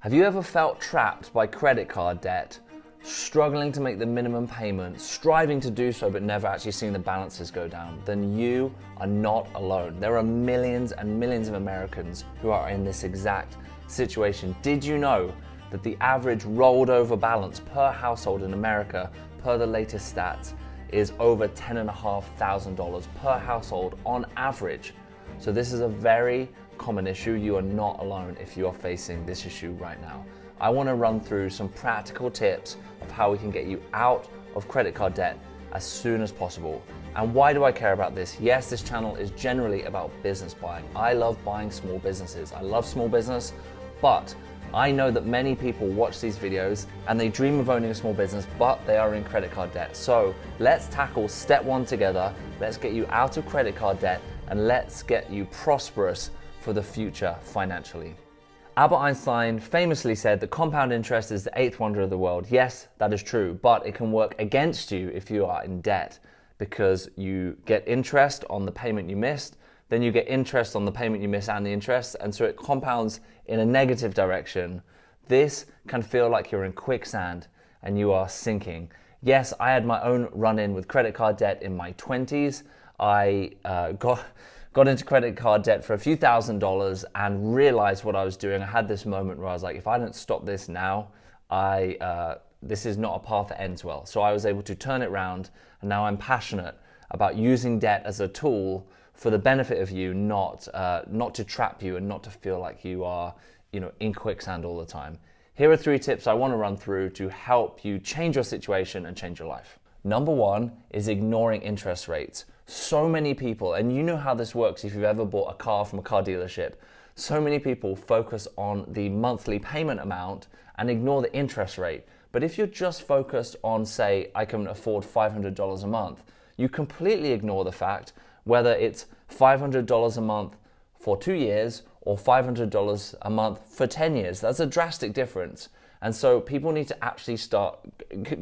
Have you ever felt trapped by credit card debt, struggling to make the minimum payment, striving to do so but never actually seeing the balances go down? Then you are not alone. There are millions and millions of Americans who are in this exact situation. Did you know that the average rolled over balance per household in America, per the latest stats, is over $10,500 per household on average? So this is a very common issue. You are not alone if you are facing this issue right now. I want to run through some practical tips of how we can get you out of credit card debt as soon as possible. And why do I care about this? Yes, this channel is generally about business buying. I love buying small businesses. I love small business, but I know that many people watch these videos and they dream of owning a small business, but they are in credit card debt. So let's tackle step one together. Let's get you out of credit card debt and let's get you prosperous for the future financially. Albert Einstein famously said that compound interest is the eighth wonder of the world. Yes, that is true, but it can work against you if you are in debt, because you get interest on the payment you missed, then you get interest on the payment you miss and the interest, and so it compounds in a negative direction. This can feel like you're in quicksand and you are sinking. Yes, I had my own run-in with credit card debt in my 20s. I got into credit card debt for a few $1,000s and realized what I was doing. I had this moment where I was like, if I don't stop this now, this is not a path that ends well. So I was able to turn it around, and now I'm passionate about using debt as a tool for the benefit of you, not to trap you and not to feel like you are, in quicksand all the time. Here are 3 tips I want to run through to help you change your situation and change your life. Number 1 is ignoring interest rates. So many people, and you know how this works if you've ever bought a car from a car dealership, so many people focus on the monthly payment amount and ignore the interest rate. But if you're just focused on, say, I can afford $500 a month, you completely ignore the fact whether it's $500 a month for 2 years or $500 a month for 10 years. That's a drastic difference. And so people need to actually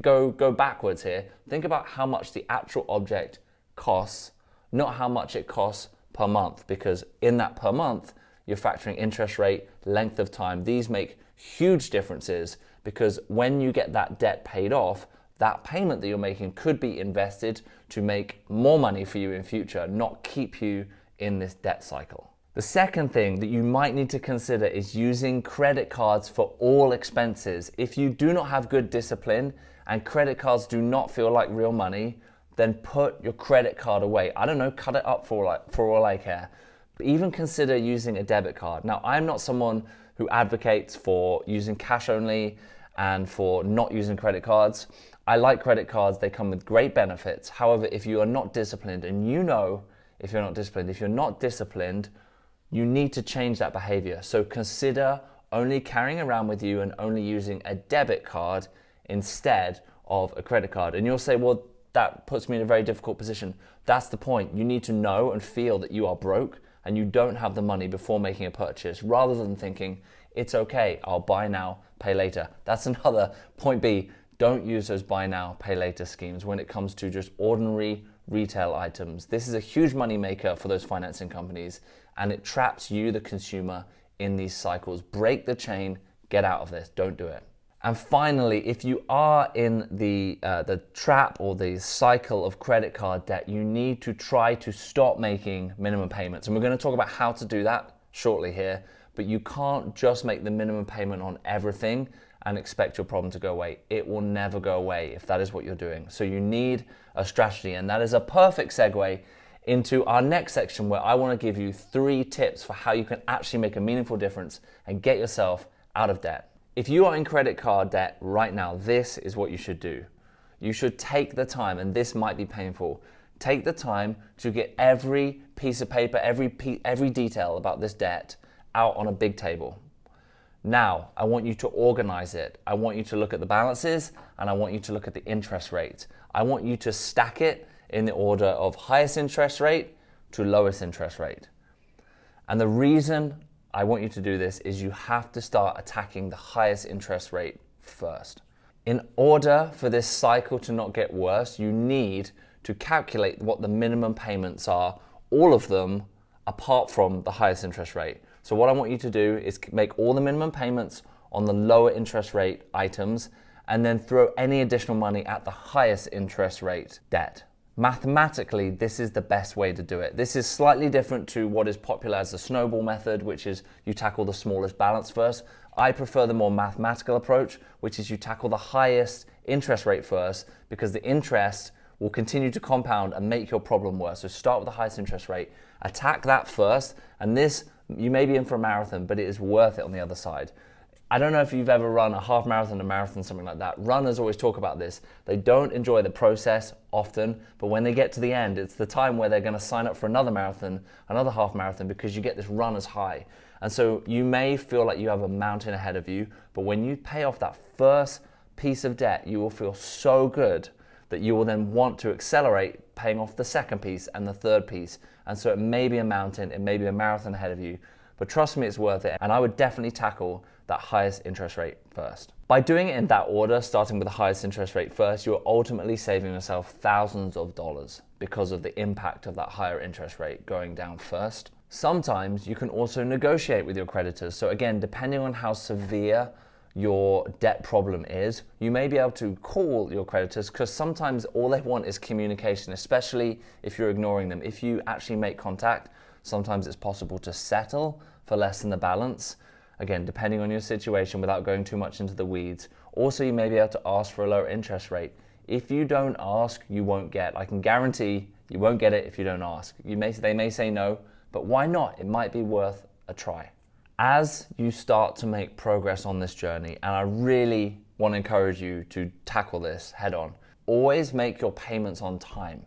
go backwards here. Think about how much the actual object costs, not how much it costs per month, because in that per month, you're factoring interest rate, length of time. These make huge differences, because when you get that debt paid off, that payment that you're making could be invested to make more money for you in future, not keep you in this debt cycle. The second thing that you might need to consider is using credit cards for all expenses. If you do not have good discipline and credit cards do not feel like real money, then put your credit card away. I don't know, cut it up for all I care. But even consider using a debit card. Now, I'm not someone who advocates for using cash only and for not using credit cards. I like credit cards, they come with great benefits. However, if you are not disciplined, and if you're not disciplined, you need to change that behavior. So consider only carrying around with you and only using a debit card instead of a credit card. And you'll say, well, that puts me in a very difficult position. That's the point. You need to know and feel that you are broke and you don't have the money before making a purchase, rather than thinking, it's okay, I'll buy now, pay later. That's another point B. Don't use those buy now, pay later schemes when it comes to just ordinary retail items. This is a huge money maker for those financing companies, and it traps you, the consumer, in these cycles. Break the chain, get out of this, don't do it. And finally, if you are in the trap or the cycle of credit card debt, you need to try to stop making minimum payments. And we're going to talk about how to do that shortly here, but you can't just make the minimum payment on everything and expect your problem to go away. It will never go away if that is what you're doing. So you need a strategy, and that is a perfect segue into our next section, where I want to give you 3 tips for how you can actually make a meaningful difference and get yourself out of debt. If you are in credit card debt right now, this is what you should do. You should take the time, and this might be painful, take the time to get every piece of paper, every detail about this debt out on a big table. Now, I want you to organize it. I want you to look at the balances, and I want you to look at the interest rate. I want you to stack it in the order of highest interest rate to lowest interest rate. And the reason I want you to do this is you have to start attacking the highest interest rate first. In order for this cycle to not get worse, you need to calculate what the minimum payments are, all of them apart from the highest interest rate. So what I want you to do is make all the minimum payments on the lower interest rate items and then throw any additional money at the highest interest rate debt. Mathematically, this is the best way to do it. This is slightly different to what is popular as the snowball method, which is you tackle the smallest balance first. I prefer the more mathematical approach, which is you tackle the highest interest rate first, because the interest will continue to compound and make your problem worse. So start with the highest interest rate, attack that first, and this, you may be in for a marathon, but it is worth it on the other side. I don't know if you've ever run a half marathon, a marathon, something like that. Runners always talk about this. They don't enjoy the process often, but when they get to the end, it's the time where they're gonna sign up for another marathon, another half marathon, because you get this runner's high. And so you may feel like you have a mountain ahead of you, but when you pay off that first piece of debt, you will feel so good that you will then want to accelerate paying off the second piece and the third piece. And so it may be a mountain, it may be a marathon ahead of you, but trust me, it's worth it. And I would definitely tackle that highest interest rate first. By doing it in that order, starting with the highest interest rate first, you're ultimately saving yourself thousands of dollars because of the impact of that higher interest rate going down first. Sometimes you can also negotiate with your creditors. So again, depending on how severe your debt problem is, you may be able to call your creditors, because sometimes all they want is communication, especially if you're ignoring them. If you actually make contact, sometimes it's possible to settle for less than the balance. Again, depending on your situation, without going too much into the weeds. Also, you may be able to ask for a lower interest rate. If you don't ask, you won't get. I can guarantee you won't get it if you don't ask. They may say no, but why not? It might be worth a try. As you start to make progress on this journey, and I really want to encourage you to tackle this head on, always make your payments on time.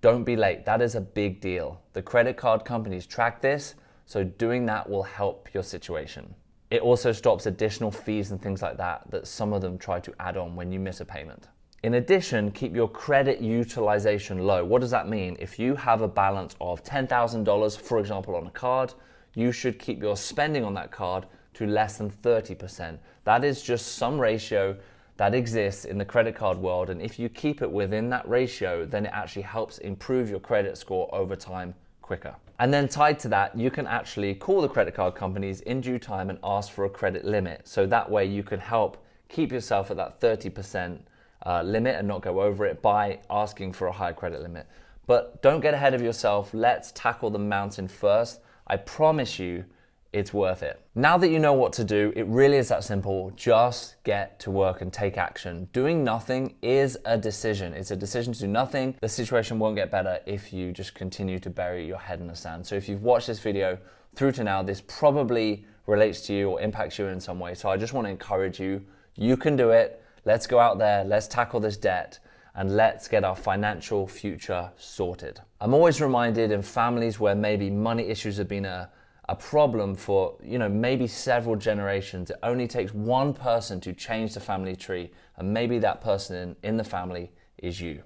Don't be late. That is a big deal. The credit card companies track this, so doing that will help your situation. It also stops additional fees and things like that some of them try to add on when you miss a payment. In addition, keep your credit utilization low. What does that mean? If you have a balance of $10,000, for example, on a card, you should keep your spending on that card to less than 30%. That is just some ratio that exists in the credit card world, and if you keep it within that ratio, then it actually helps improve your credit score over time quicker. And then tied to that, you can actually call the credit card companies in due time and ask for a credit limit. So that way you can help keep yourself at that 30% limit and not go over it by asking for a higher credit limit. But don't get ahead of yourself. Let's tackle the mountain first. I promise you, it's worth it. Now that you know what to do, it really is that simple. Just get to work and take action. Doing nothing is a decision. It's a decision to do nothing. The situation won't get better if you just continue to bury your head in the sand. So if you've watched this video through to now, this probably relates to you or impacts you in some way. So I just want to encourage you. You can do it. Let's go out there. Let's tackle this debt and let's get our financial future sorted. I'm always reminded in families where maybe money issues have been a problem for, maybe several generations. It only takes one person to change the family tree, and maybe that person in the family is you.